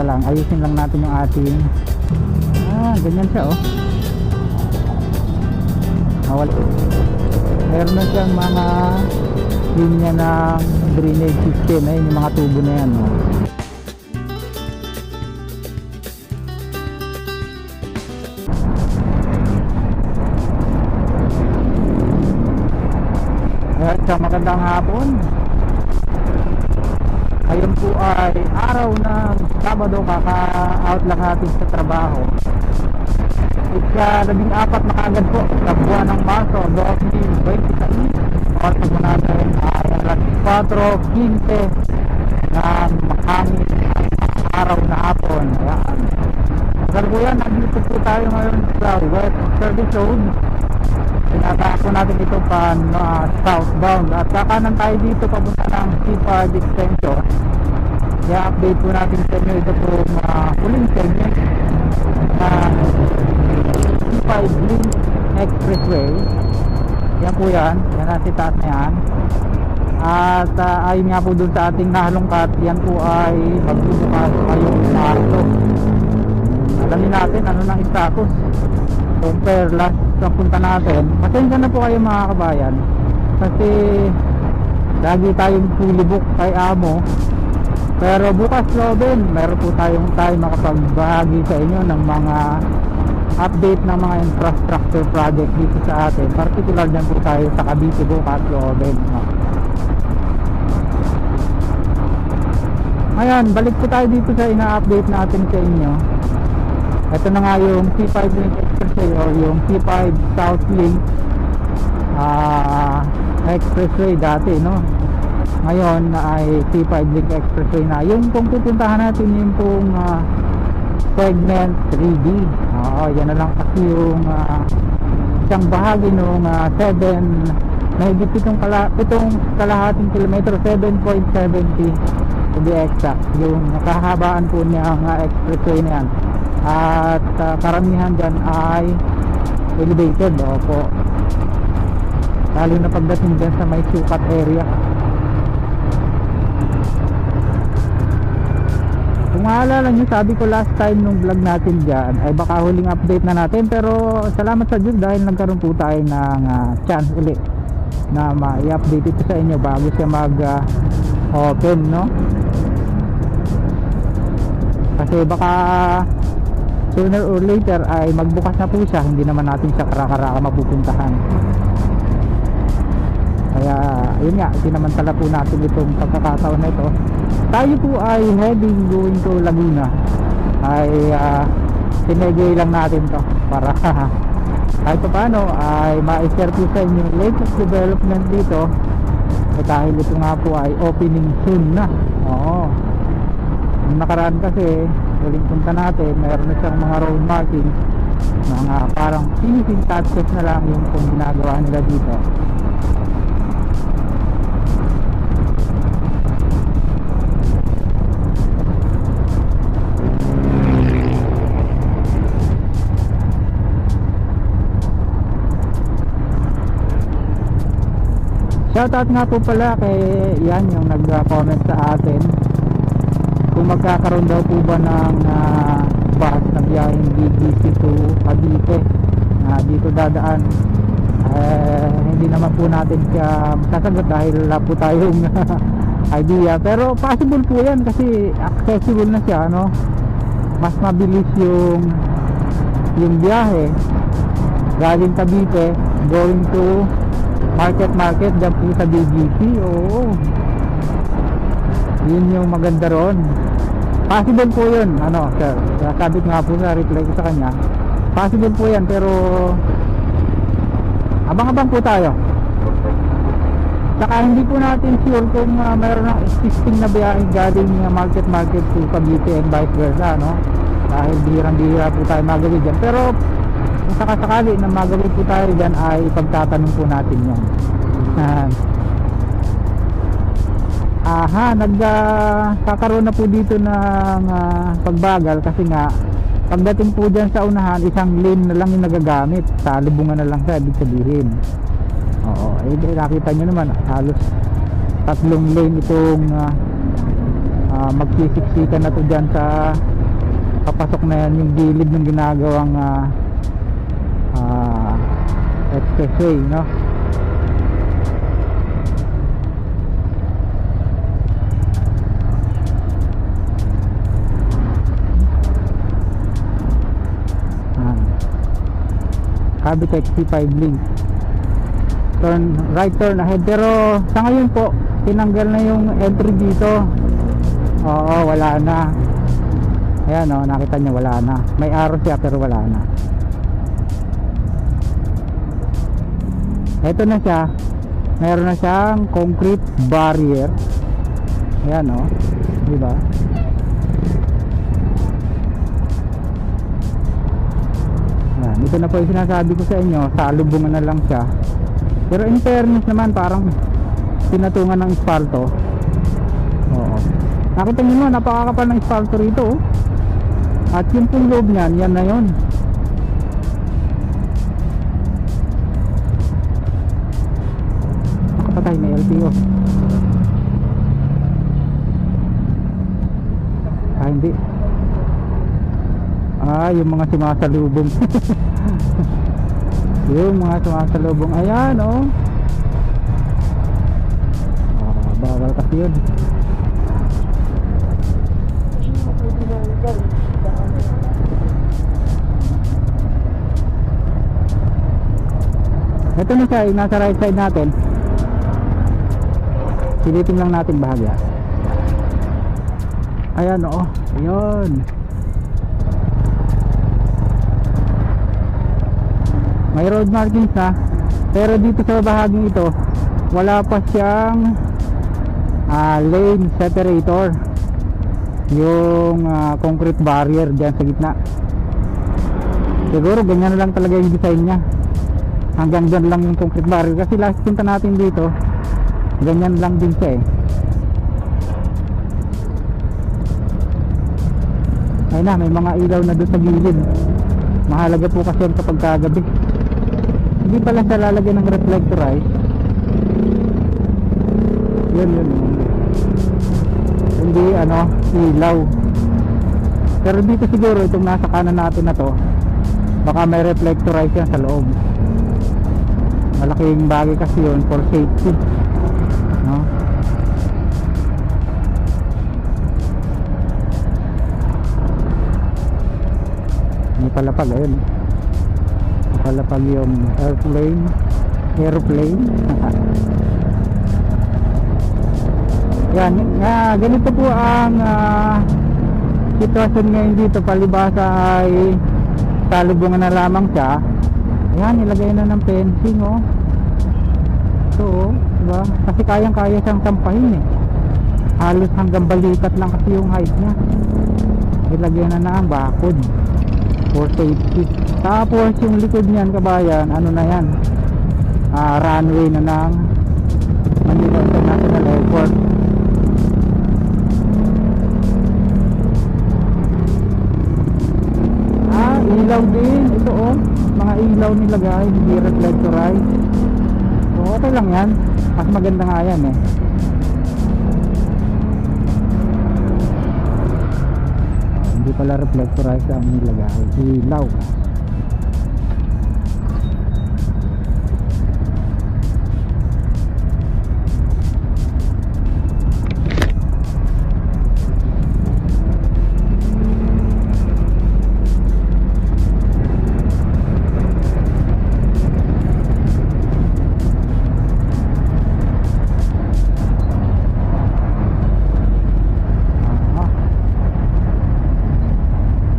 teka lang, ayusin lang natin yung ating ganyan siya oh. Meron na siyang mga linya ng drainage system. Ayun yung mga tubo na yan oh. Sa magandang hapon. Ayun po ay araw ng Sabado, kaka-out lang natin sa trabaho. Ika-14 na kaagad po sa buwan ng Marso 2026. Oras po natin ay alas 4:15 ng mahangin araw na hapon. Ayan. Kasalukuyan, nandito po tayo ngayon sa West Service Road. Tinatake po natin ito pa southbound at kakanan tayo dito papunta ng C5 extension. I-update po natin sa inyo ito po huling segment ng C5 Link Expressway. Yan po yan nasa taas na yan. At ayun nga po dun sa ating nahalungkat, yan po ay magbubukas ngayong Marso. Alamin natin ano ng status compare last sa punta natin. Pasensya na po kayo mga kabayan kasi lagi tayong fully book kay Amo, pero bukas Robin meron po tayong time makapagbahagi sa inyo ng mga update ng mga infrastructure project dito sa atin, particular dyan po tayo sa Cavite bukas Robin. Ngayon balik po tayo dito sa ina-update natin sa inyo. Ito na nga yung C5 Link Expressway or yung C5 South Link Expressway dati, no? Ngayon ay C5 Link Expressway na. Yung kung pupuntahan natin yung pong segment 3D. Yan na lang kasi yung isang bahagi nung 7 mahigit itong kalahating kilometro, 7.70 to be exact, yung kahabaan po niya ang expressway na yan. At karamihan dyan ay elevated. Opo, lalo na pagdating dyan sa may sukat area. Kung maalala nyo, sabi ko last time nung vlog natin dyan ay baka huling update na natin, pero salamat sa Diyos dahil nagkaroon po tayo ng chance ulit na ma-i-update ito sa inyo bago siya mag open, no? Kasi baka sooner or later ay magbukas na po siya, hindi naman natin siya kara-karaka mapupuntahan. Kaya yun nga, sinamantala po natin itong pagkakataon na ito. Tayo po ay heading going to Laguna. Ay sinegay lang natin to para kahit pa paano ay ma-share po sa inyo latest development dito. Dahil ito nga po ay opening soon na. Oo, yung nakaraan kasi huling punta natin, mayroon na siyang mga road marking, mga parang finishing touches na lang yung kung ginagawa nila dito. Shoutout nga po pala kay yan yung nag-comment sa atin kung magkakaroon daw po ba ng bus na biyaheng BGC to Cavite na dito dadaan. Hindi naman po natin siya masasagot dahil wala po tayong idea, pero possible po yan kasi accessible na siya, no? Mas mabilis yung biyahe galing Cavite going to market dyan po sa BGC. Oo, yun yung maganda ron. Possible po yun, ano sir, sabi nga po sa reply ko sa kanya, possible po yan, pero abang-abang po tayo. Saka hindi po natin sure kung mayroon ng existing na biyahe galing market to Cavite and vice versa, no? Dahil bihirang-bihira po tayo magawi dyan, pero kung sakasakali na magawi po tayo dyan ay ipagtatanong po natin yan. Nagkakaroon na po dito ng pagbagal kasi nga pagdating po dyan sa unahan, isang lane na lang yung nagagamit, sa lubungan na lang siya, ibig sabihin. Oo, nakita nyo naman halos 3 lane itong Magsisiksikan na to dyan sa papasok na yan yung gilid ng ginagawang expressway, no? Cavite C5 link, right turn ahead, pero sa ngayon po tinanggal na yung entry dito. Oo, wala na. Ayan o, nakita nyo, wala na. May arrow siya pero wala na. Ito na siya, meron na siyang concrete barrier. Ayan o, diba? Ayan, ito na po yung sinasabi ko sa inyo, salubungan na lang siya. Pero in fairness naman, parang pinatungan ng espalto. Oo, nakita nyo naman, napakakapal ng espalto rito, oh. At yung pong loob niyan, yan na yun. Nakapatay, may LTO. Hindi. Yung mga sumasalubong. Yung mga sumasalubong. Ayan, oh. Bawal kasi yun. Ito na siya, yung nasa right side natin. Silipin lang natin bahagya. Ayan, oo. Ayun. May road markings na, pero dito sa bahaging ito wala pa siyang lane separator, yung concrete barrier dyan sa gitna. Siguro ganyan na lang talaga yung design nya, hanggang dyan lang yung concrete barrier, kasi last punta natin dito ganyan lang din siya eh. Ayun na, may mga ilaw na doon sa gilid. Mahalaga po kasi yan kapag kagabi. Hindi pala siya lalagyan ng reflectorize. Yun. Hindi ilaw. Pero dito siguro itong nasa kanan natin na to, baka may reflectorize yan sa loob. Malaking bagay kasi yun for safety, no? May palapag, ayun. Palapag yung airplane. Yan, ganito po ang sitwasyon ngayon dito. Palibasa ay salubungan na lamang siya. Yan, nilagay na ng fencing, oh. So, diba? Kasi kayang-kaya siyang sampahin eh. Halos hanggang balikat lang kasi yung height niya. Nilagay na ang bakod for safety. Tapos yung likod niyan, kabayan, ano na yan, runway na ng Manila International Airport. Ilaw din ito, oh, mga ilaw nilagay, hindi reflectorize. So okay lang yan, mas maganda nga yan eh. Hindi pala reflectorize ang nilagay, ilaw.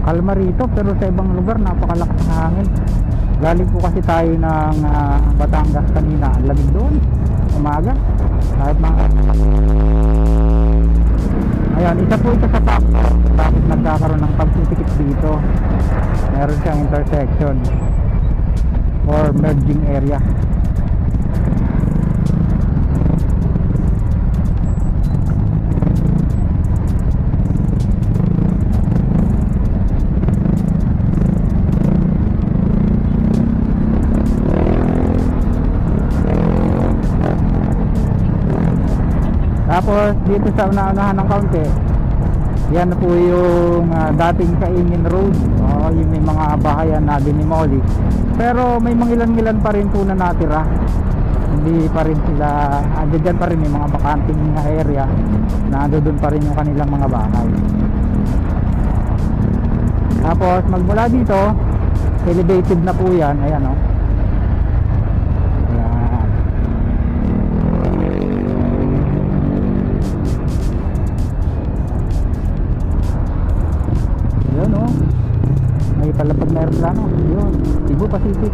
Kalma rito, pero sa ibang lugar napakalakas ng hangin. Galing po kasi tayo ng Batangas kanina, ang lamig doon umaga, kahit mga ayan, isa po ito sa factor bakit nagkakaroon ng pagsisikip dito. Meron siyang intersection or merging area. Tapos dito sa unahan ng kaunti, Yan na po yung dating Kaingin Road. Yung may mga bahayan na dinimoli. Pero may mga ilan-ilan pa rin po na natira. Hindi pa rin sila, dyan pa rin may mga bakanting area na doon pa rin yung kanilang mga bahay. Tapos magmula dito, elevated na po yan. Ayan o. Yun o, may palapag na aeroplano. Yun, Cebu Pacific.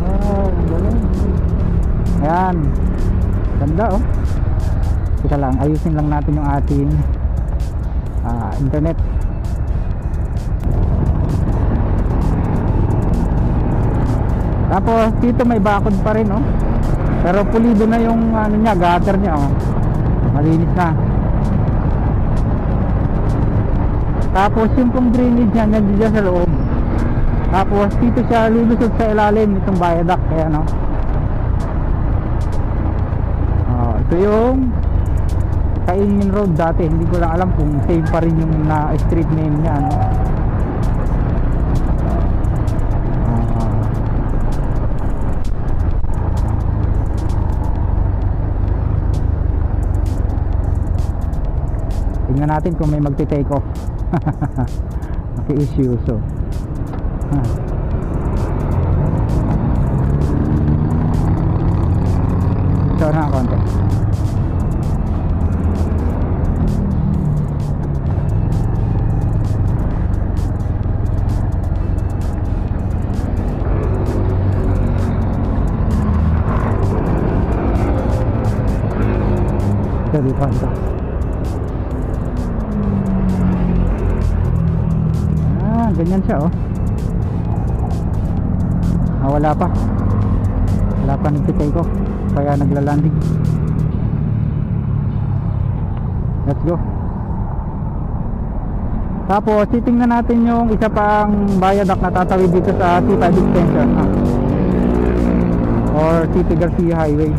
Wow, galing. Ayan, ganda o. Teka lang, ayusin lang natin yung ating internet. Tapos dito may bakod pa rin o. Pero pulido na yung ano niya, gutter niya o. Malinis na. Tapos yung pong drainage niya nandiyan sa loob. Tapos dito siya lulusog sa ilalim nitong viaduct. Kaya no. Ito yung Kaingin Road dati. Hindi ko lang alam kung same pa rin yung street name niya no? Tingnan natin kung may magte-take off. Maki-issue so. So na konti. Ito dito ito. Ganyan siya oh. Wala pa nagtitake off kaya naglalanding. Let's go. Tapos titingnan natin yung isa pang viaduct na tatawid dito sa C5 extension or CP Garcia Highway.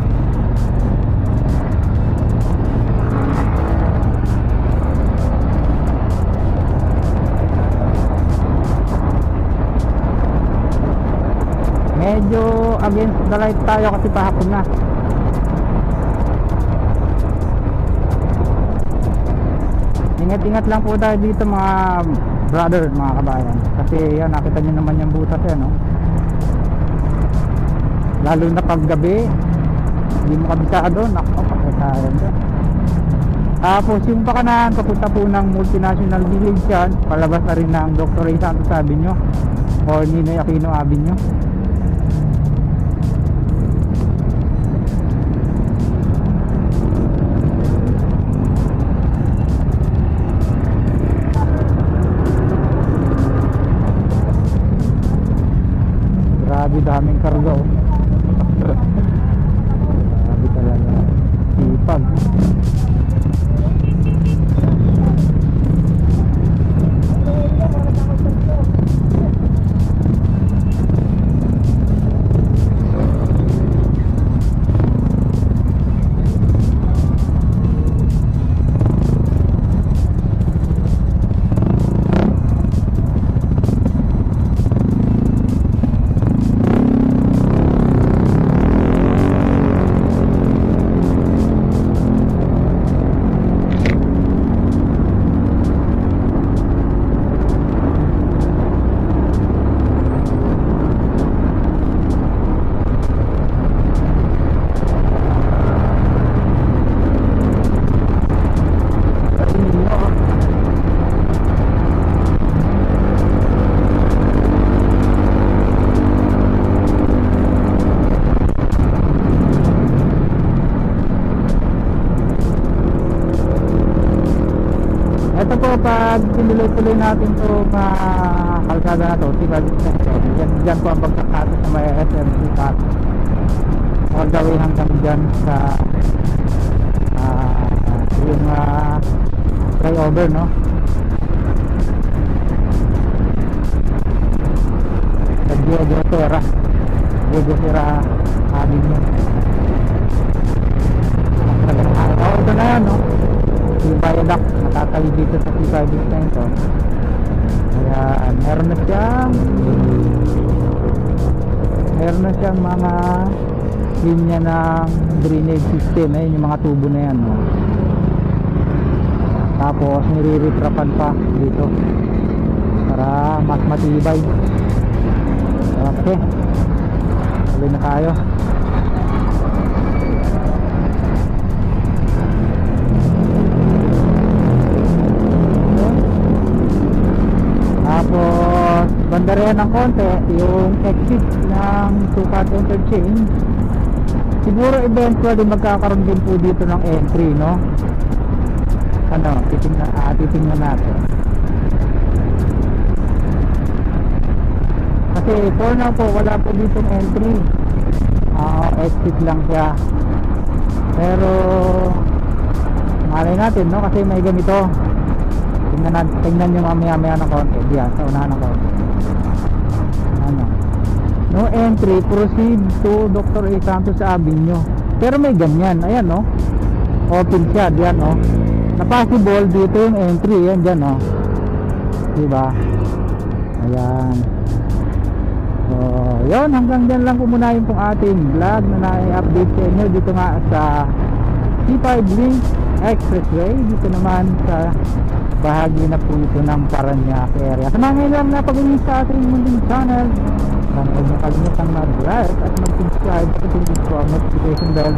Medyo against the light tayo kasi pahapon na. Ingat-ingat lang po tayo dito mga brother, mga kabayan. Kasi yan, nakita nyo naman yung butas yan no? Lalo na pag gabi, hindi mo kabisado, nako, pakitayan dyan. Tapos yung pakanan, papunta po ng Multinational Village yan. Palabas na rin ng Dr. Ray Santos Avenue or Ninoy Aquino Avenue. Grabe daming karga oh. Grabe talaga. Sipag. Ito po, pag tinuloy-tuloy natin itong kalsada na ito, dyan po ang bagsak natin sa may SMC Cat. All the way hanggang dyan sa yung flyover, no? Sa Diego Serra Avenue. Ito na yan, no? yung viaduct natatali dito sa C5 extension. Ayan, meron na siyang mga linya ng drainage system. Ayun yung mga tubo na yan, no? Tapos nire-retrapan pa dito para mas matibay. Okay, tuloy na tayo. Tapos bandarehan ng konti yung exit ng Sukat Interchange. Siguro eventually magkakaroon din po dito ng entry, no? Ano, titingnan natin. Kasi for now po wala po dito ng entry. Exit lang siya. Pero malay natin, no? Kasi may ganito. Tingnan nyo mamaya ng konti. Diyan, sa unahan ng konti. Ano? No entry, proceed to Dr. A. Santos Avenue. Pero may ganyan, ayan, no? Open siya, diyan, no? Na possible dito yung entry, yan dyan, no? Diba? Ayan. So, yun, hanggang dyan lang po muna yung pong ating vlog na na-update sa inyo dito nga sa C5 Link Expressway. Dito naman sa bahagi na po ito ng Parañaque area. Sa mga ngayon lang na pag-uwi sa ating munding channel, huwag na kalimutang mag-like at mag-subscribe at pindutin po ang notification bell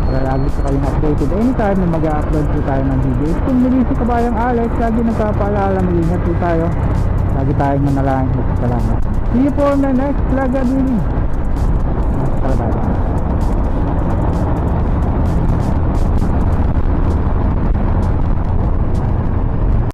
para lagi po kayong updated anytime na mag-upload po tayo ng videos. Kung muli si Kabayang Alex, lagi nagpapaalala, mag-ingat po tayo, lagi tayong manalangin. Salamat. See you po on the next vlog again. Bye bye.